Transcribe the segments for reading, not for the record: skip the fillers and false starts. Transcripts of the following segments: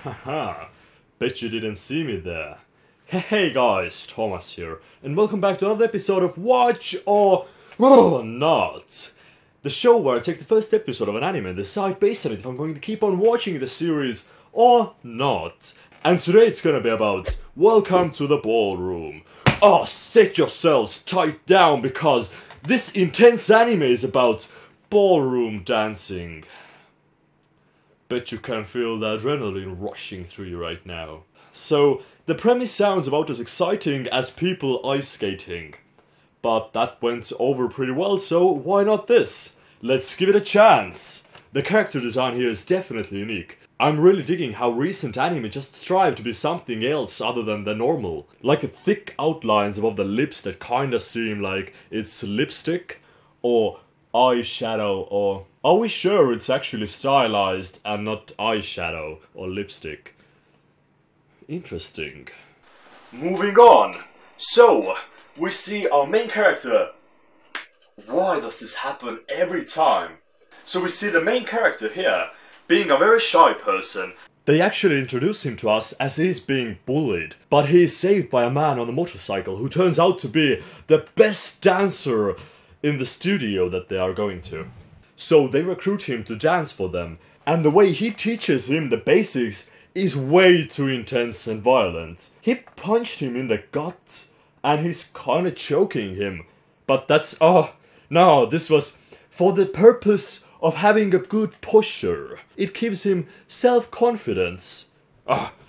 Haha, bet you didn't see me there. Hey guys, Thomas here, and welcome back to another episode of Watch or Not. The show where I take the first episode of an anime and decide based on it if I'm going to keep on watching the series or not. And today it's gonna be about Welcome to the Ballroom. Oh, sit yourselves tight down because this intense anime is about ballroom dancing. Bet you can feel the adrenaline rushing through you right now. So, the premise sounds about as exciting as people ice skating. But that went over pretty well, so why not this? Let's give it a chance! The character design here is definitely unique. I'm really digging how recent anime just strive to be something else other than the normal. Like the thick outlines above the lips that kinda seem like it's lipstick, or eyeshadow, or are we sure it's actually stylized and not eyeshadow or lipstick? Interesting. Moving on. So, we see our main character. Why does this happen every time? So we see the main character here, being a very shy person. They actually introduce him to us as he's being bullied, but he is saved by a man on a motorcycle who turns out to be the best dancer in the studio that they are going to. So they recruit him to dance for them, and the way he teaches him the basics is way too intense and violent. He punched him in the gut, and he's kinda choking him. But that's, no, this was for the purpose of having a good posture. It gives him self-confidence.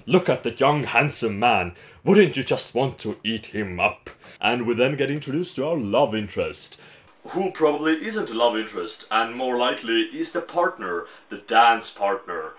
Look at that young handsome man. Wouldn't you just want to eat him up? And we then get introduced to our love interest, who probably isn't a love interest, and more likely is the partner, the dance partner.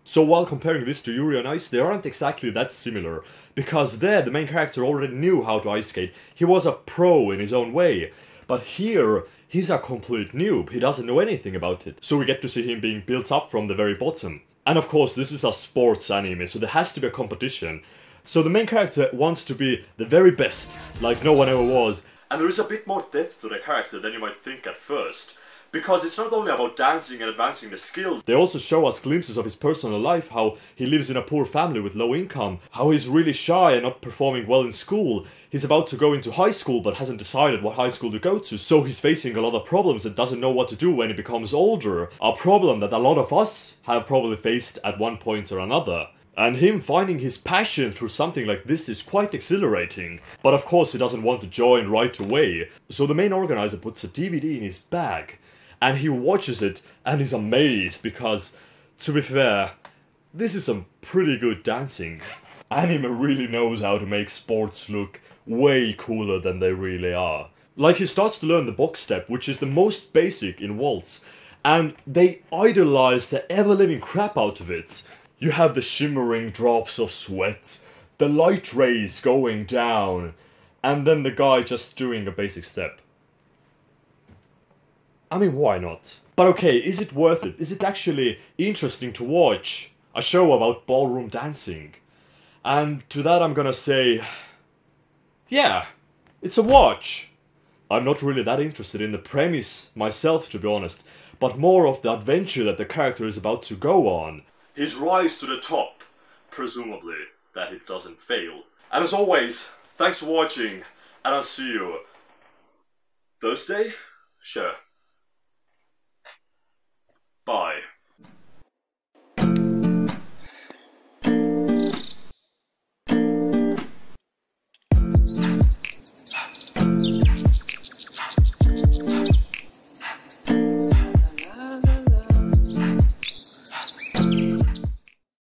So while comparing this to Yuri on Ice, they aren't exactly that similar, because there the main character already knew how to ice skate. He was a pro in his own way. But here, he's a complete noob, he doesn't know anything about it. So we get to see him being built up from the very bottom. And of course, this is a sports anime, so there has to be a competition. So the main character wants to be the very best, like no one ever was. And there is a bit more depth to the character than you might think at first. Because it's not only about dancing and advancing the skills, they also show us glimpses of his personal life, how he lives in a poor family with low income, how he's really shy and not performing well in school. He's about to go into high school but hasn't decided what high school to go to, so he's facing a lot of problems and doesn't know what to do when he becomes older. A problem that a lot of us have probably faced at one point or another. And him finding his passion through something like this is quite exhilarating. But of course he doesn't want to join right away, so the main organizer puts a DVD in his bag. And he watches it and is amazed because, to be fair, this is some pretty good dancing. Anime really knows how to make sports look way cooler than they really are. Like, he starts to learn the box step, which is the most basic in waltz, and they idolize the ever-living crap out of it. You have the shimmering drops of sweat, the light rays going down, and then the guy just doing a basic step. I mean, why not? But okay, is it worth it? Is it actually interesting to watch a show about ballroom dancing? And to that I'm gonna say, yeah, it's a watch. I'm not really that interested in the premise myself, to be honest, but more of the adventure that the character is about to go on. His rise to the top, presumably that it doesn't fail. And as always, thanks for watching, and I'll see you Thursday? Sure. Bye.